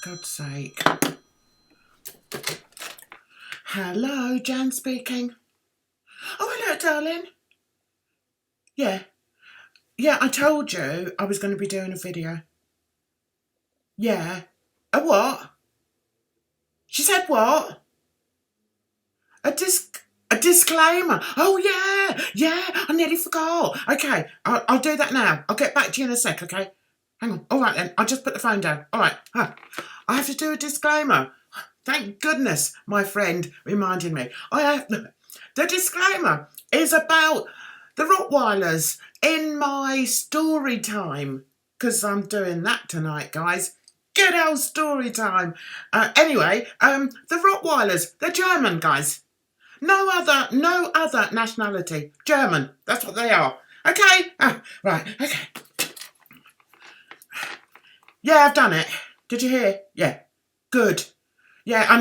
God's sake. Hello, Jan speaking. Oh, hello, darling. Yeah, I told you I was going to be doing a video. Yeah. A what? She said what? A disclaimer. Oh, yeah, I nearly forgot. Okay, I'll do that now. I'll get back to you in a sec, okay? Hang on. All right, then. I'll just put the phone down. All right. I have to do a disclaimer. Thank goodness my friend reminded me. The disclaimer is about the Rottweilers in my story time, because I'm doing that tonight, guys. Good old story time. Anyway, the Rottweilers, they're German, guys. No other nationality. German. That's what they are. Okay? Right, okay. Yeah, I've done it. Did you hear? Yeah. Good. Yeah, I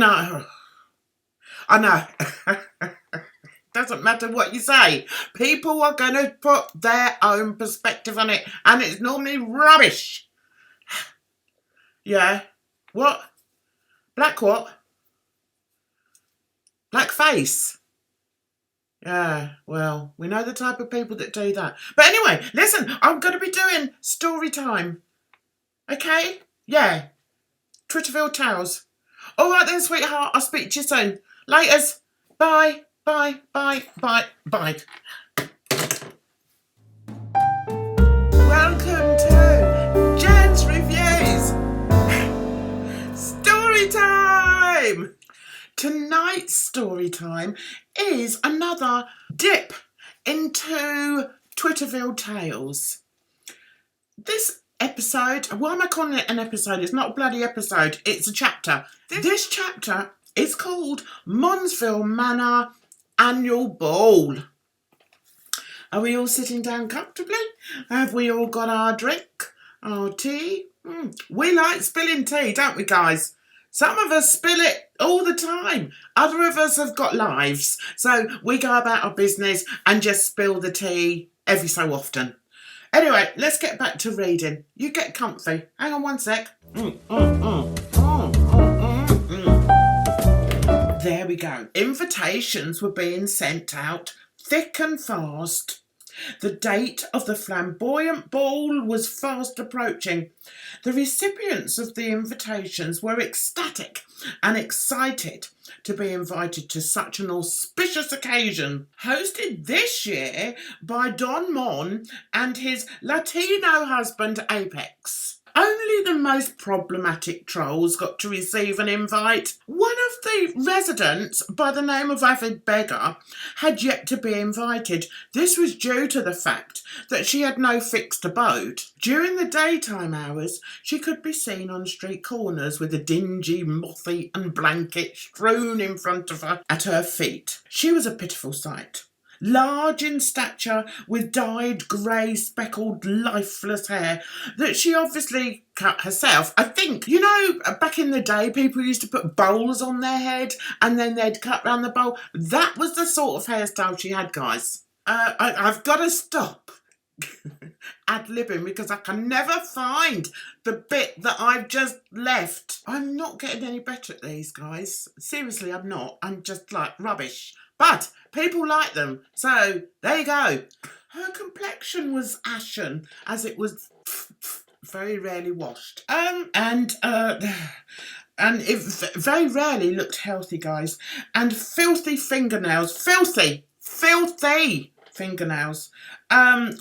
know. Doesn't matter what you say. People are going to put their own perspective on it, and it's normally rubbish. Yeah. What? Black what? Black face. Yeah, well, we know the type of people that do that. But anyway, listen, I'm going to be doing story time. Okay? Yeah. Twitterville Tales. All right then, sweetheart. I'll speak to you soon. Laters. Bye. Bye. Welcome to Jan's Reviews. Story time. Tonight's story time is another dip into Twitterville Tales. This episode, why am I calling it an episode? It's not a bloody episode, it's a chapter. This chapter is called Monnsville Manor Annual Ball. Are we all sitting down comfortably? Have we all got our drink, our tea? We like spilling tea, don't we, guys? Some of us spill it all the time. Other of us have got lives. So we go about our business and just spill the tea every so often. Anyway, let's get back to reading. You get comfy. Hang on one sec. There we go. Invitations were being sent out thick and fast. The date of the flamboyant ball was fast approaching. The recipients of the invitations were ecstatic and excited to be invited to such an auspicious occasion, hosted this year by Don Mon and his Latino husband Apex. Only the most problematic trolls got to receive an invite. One of the residents, by the name of Avid Beggar, had yet to be invited. This was due to the fact that she had no fixed abode. During the daytime hours, she could be seen on street corners with a dingy, moth-eaten blanket strewn in front of her at her feet. She was a pitiful sight. Large in stature, with dyed grey speckled lifeless hair that she obviously cut herself. I think, you know, back in the day people used to put bowls on their head and then they'd cut round the bowl. That was the sort of hairstyle she had, guys. I've got to stop ad-libbing because I can never find the bit that I've just left. I'm not getting any better at these, guys. Seriously, I'm not. I'm just like rubbish. But people like them, so there you go. Her complexion was ashen, as it was very rarely washed. And it very rarely looked healthy, guys. And filthy fingernails, filthy fingernails,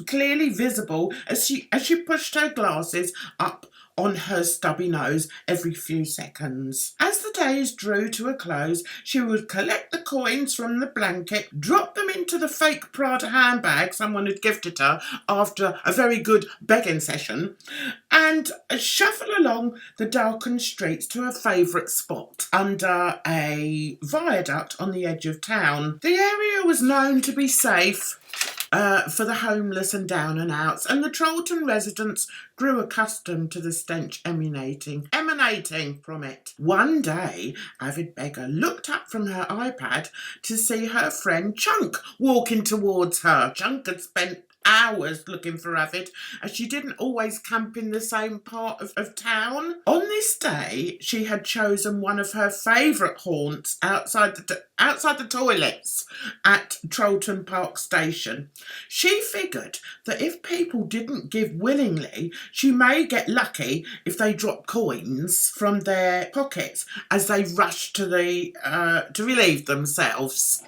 clearly visible as she pushed her glasses up on her stubby nose every few seconds. As the days drew to a close, she would collect the coins from the blanket, drop them into the fake Prada handbag someone had gifted her after a very good begging session, and shuffle along the darkened streets to her favourite spot under a viaduct on the edge of town. The area was known to be safe for the homeless and down and outs, and the Trollton residents grew accustomed to the stench emanating from it. One day, Avid Beggar looked up from her iPad to see her friend Chunk walking towards her. Chunk had spent hours looking for Avid, as she didn't always camp in the same part of town. On this day, she had chosen one of her favourite haunts outside the toilets at Trollton Park Station. She figured that if people didn't give willingly, she may get lucky if they drop coins from their pockets as they rushed to relieve themselves.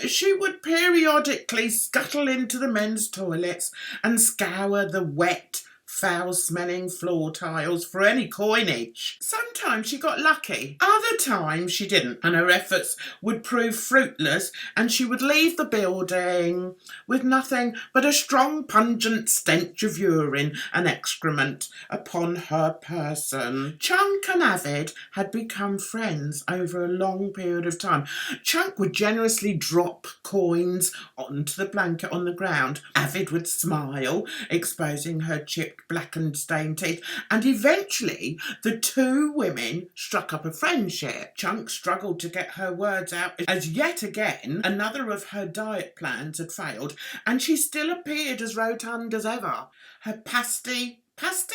She would periodically scuttle into the men's toilets and scour the wet, foul-smelling floor tiles for any coinage. Sometimes she got lucky, other times she didn't, and her efforts would prove fruitless, and she would leave the building with nothing but a strong, pungent stench of urine and excrement upon her person. Chunk and Avid had become friends over a long period of time. Chunk would generously drop coins onto the blanket on the ground. Avid would smile, exposing her chipped, blackened, stained teeth, and eventually the two women struck up a friendship. Chunk struggled to get her words out as yet again another of her diet plans had failed, and she still appeared as rotund as ever. Her pasty, isn't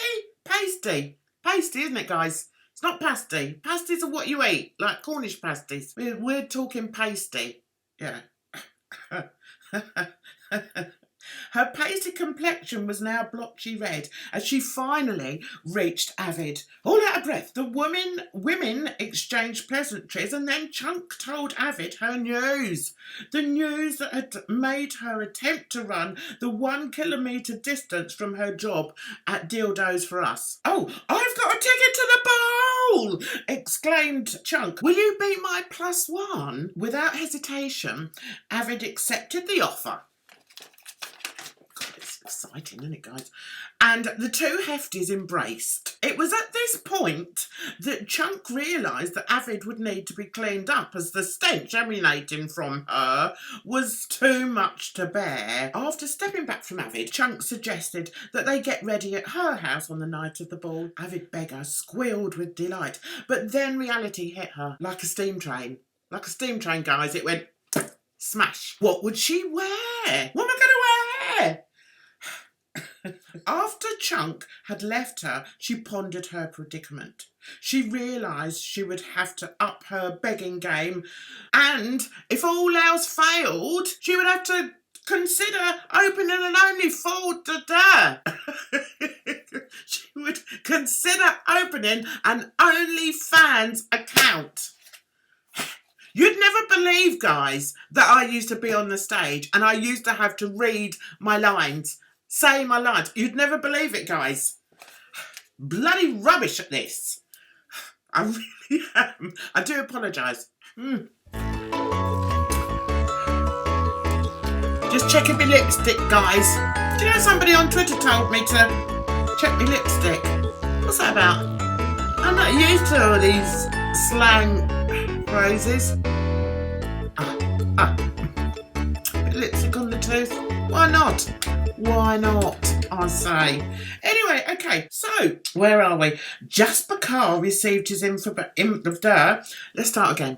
it, guys? It's not pasty. Pasties are what you eat, like Cornish pasties. We're talking pasty. Yeah. Her pasty complexion was now blotchy red as she finally reached Avid. All out of breath, the women exchanged pleasantries, and then Chunk told Avid her news. The news that had made her attempt to run the 1 kilometre distance from her job at Dildos for Us. "Oh, I've got a ticket to the bowl!" exclaimed Chunk. "Will you be my +1? Without hesitation, Avid accepted the offer. Exciting, isn't it, guys? And the two hefties embraced. It was at this point that Chunk realised that Avid would need to be cleaned up, as the stench emanating from her was too much to bear. After stepping back from Avid, Chunk suggested that they get ready at her house on the night of the ball. Avid beggar squealed with delight, but then reality hit her like a steam train. Like a steam train, guys. It went smash. What would she wear? What am I going to wear? After Chunk had left her, she pondered her predicament. She realised she would have to up her begging game, and if all else failed, she would have to consider opening an She would consider opening an OnlyFans account. You'd never believe, guys, that I used to be on the stage and I used to have to read my lines. Say my lines. You'd never believe it, guys. Bloody rubbish at this. I really am. I do apologise. Just checking my lipstick, guys. Do you know somebody on Twitter told me to check my lipstick? What's that about? I'm not used to all these slang phrases. Bit of lipstick on the tooth. Why not? Why not, I say. Anyway, okay, so where are we? Jasper Carr received his Let's start again.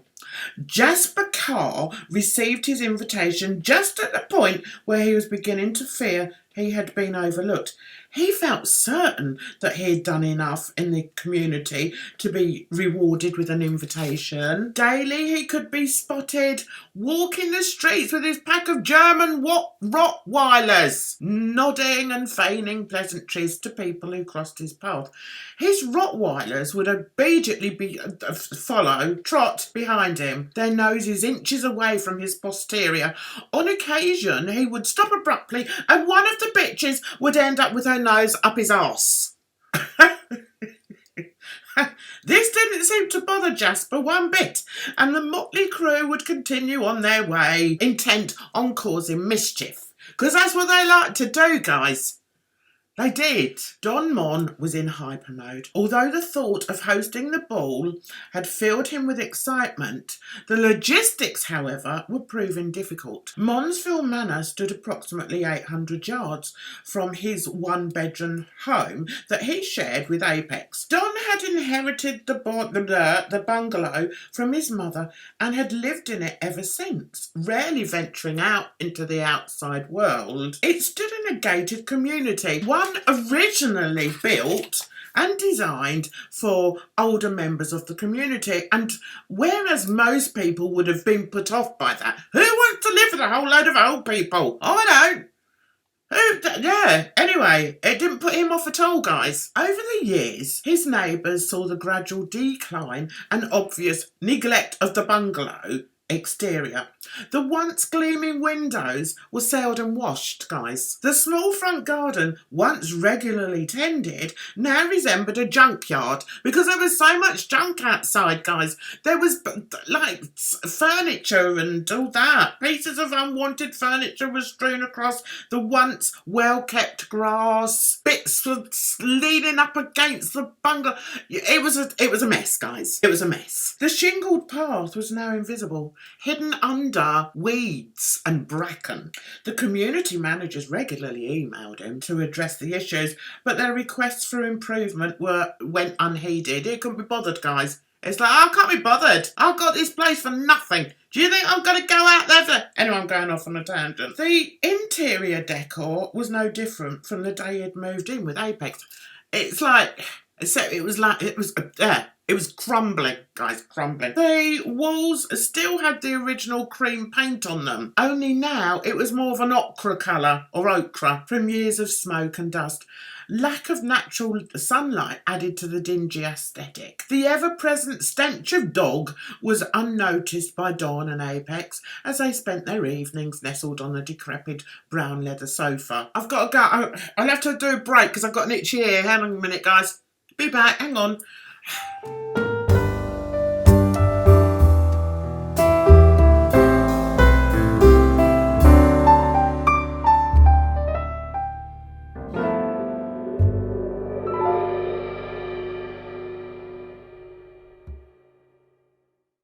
Jasper Carr received his invitation just at the point where he was beginning to fear he had been overlooked. He felt certain that he had done enough in the community to be rewarded with an invitation. Daily he could be spotted walking the streets with his pack of German Rottweilers, nodding and feigning pleasantries to people who crossed his path. His Rottweilers would obediently trot behind him, their noses inches away from his posterior. On occasion he would stop abruptly, and one of the bitches would end up with her nose up his arse. This didn't seem to bother Jasper one bit, and the motley crew would continue on their way, intent on causing mischief. Because that's what they like to do, guys. They did. Don Mon was in hyper mode. Although the thought of hosting the ball had filled him with excitement, the logistics, however, were proving difficult. Monnsville Manor stood approximately 800 yards from his one-bedroom home that he shared with Apex. Don had inherited the bungalow from his mother and had lived in it ever since, rarely venturing out into the outside world. It stood in a gated community, one originally built and designed for older members of the community, and whereas most people would have been put off by that, who wants to live with a whole load of old people? I don't. Yeah, anyway, it didn't put him off at all, guys. Over the years, his neighbours saw the gradual decline and obvious neglect of the bungalow exterior. The once gleaming windows were seldom washed, guys. The small front garden, once regularly tended, now resembled a junkyard because there was so much junk outside, guys. There was like furniture and all that. Pieces of unwanted furniture were strewn across the once well-kept grass. Bits were leaning up against the bungalow. It was a mess, guys. It was a mess. The shingled path was now invisible, hidden under weeds and bracken. The community managers regularly emailed him to address the issues, but their requests for improvement went unheeded. He couldn't be bothered, guys. It's like, I can't be bothered. I've got this place for nothing. Do you think I'm going to go out there for... Anyway, I'm going off on a tangent. The interior decor was no different from the day he'd moved in with Apex. It was crumbling, guys, crumbling. The walls still had the original cream paint on them, only now it was more of an ochre colour, or ochre, from years of smoke and dust. Lack of natural sunlight added to the dingy aesthetic. The ever-present stench of dog was unnoticed by Dawn and Apex as they spent their evenings nestled on a decrepit brown leather sofa. I've got to go. I'll have to do a break because I've got an itchy ear. Hang on a minute, guys. Be back. Hang on.